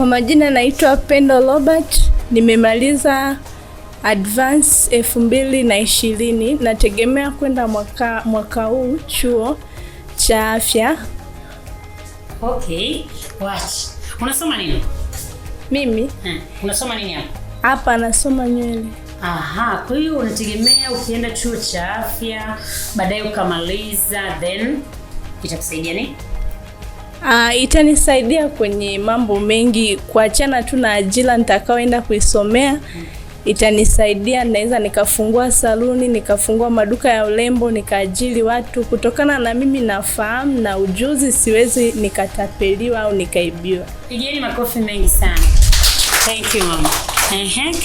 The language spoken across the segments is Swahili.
Kwa majina naitwa Pendo Robert, nimemaliza advance 2020. Nategemea kwenda mwaka huu chuo cha afya. Okay, watch. Unasoma nini? Mimi? Unasoma nini hapa? Hapa nasoma nywele. Aha, kwa hiyo unategemea ukienda chuo cha afya, baadaye ukamaliza, then itakusaidia nini? Itanisaidia kwenye mambo mengi, kuachana tu na ajira nitakaoenda kuisomea. Itanisaidia, naweza nikafungua saluni, nikafungua maduka ya urembo, nikaajiri watu. Kutokana na mimi nafahamu na ujuzi, siwezi nikatapeliwa au nikaibiwa. Pigeni makofi mengi sana. Thank you mama.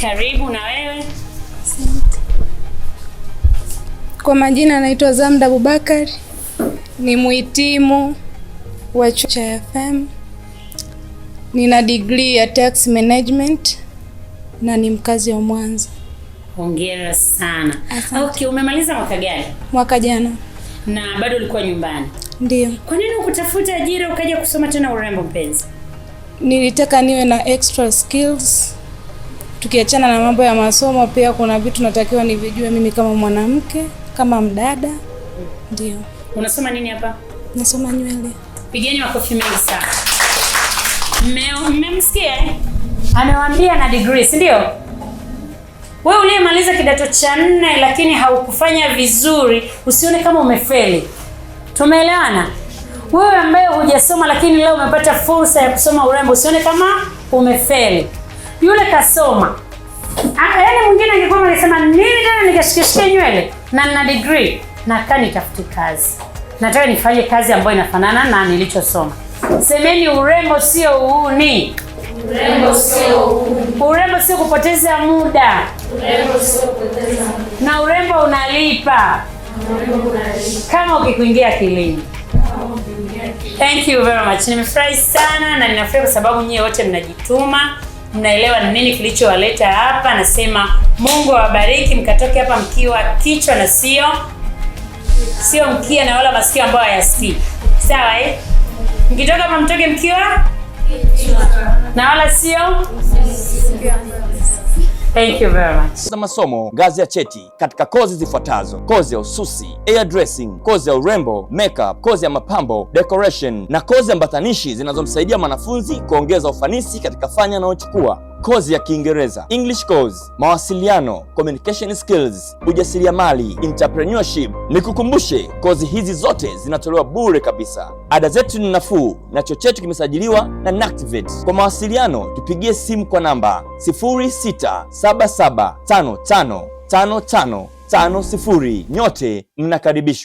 Karibu na wewe. Kwa majina naitwa Zamda Abubakar, ni muhitimu wa chuo cha FM. Nina degree ya tax management na ni mkazi wa Mwanza. Hongera sana. Asante. Okay, umemaliza mwaka gani? Mwaka jana. Na bado ulikuwa nyumbani? Ndio. Kwa nini ukutafuta ajira ukaja kusoma tena urembo mpenzi? Nilitaka niwe na extra skills. Tukiachana na mambo ya masomo, pia kuna vitu natakiwa nivijue mimi kama mwanamke, kama mdada. Ndio. Unasoma nini hapa? Nasoma nywele. Pigeni makofi mengi sana. Mmemsikia? Amewaambia na degree, si ndio? Wewe uliyemaliza kidato cha 4 lakini haukufanya vizuri, usione kama umefeli. Tumeelewana? Wewe ambaye hujasoma lakini leo umepata fursa ya kusoma urembo, usione kama umefeli. Yule kasoma. Yaani mwingine angekuwa anasema nini tena nikashikishia nywele na nina degree na kani tafuti kazi. Nataka nifanye kazi ambayo inafanana na nilichosoma. Semeni urembo sio uhuni. Urembo sio uhuni. Urembo sio kupoteza muda. Urembo sio kupoteza muda. Na urembo unalipa. Urembo unalipa. Kama ukikuingia akilini. Thank you very much. Nimefurahi sana na ninafurahi kwa sababu nyie wote mnajituma. Mnaelewa ni nini kilichowaleta hapa. Nasema Mungu awabariki, mkatoke hapa mkiwa kichwa na sio mkia na wala masikio ambayo hayasikii. Sawa eh? Mkitoka hapa mtoke mkiwa kichwa na wala sio. Thank you very much. Za masomo ngazi ya cheti katika kozi zifuatazo: kozi ya ususi, hairdressing, kozi ya urembo, makeup, kozi ya mapambo, decoration na kozi ya mbatanishi zinazomsaidia mwanafunzi kuongeza ufanisi katika fani anayochukua. Kozi ya Kiingereza, English course, mawasiliano, communication skills, ujasiriamali, entrepreneurship. Nikukumbushe, kozi hizi zote zinatolewa bure kabisa. Ada zetu ni nafuu na chuo chetu kimesajiliwa na NACTVET. Kwa mawasiliano tupigie simu kwa namba 0677555550. Nyote mnakaribishwa.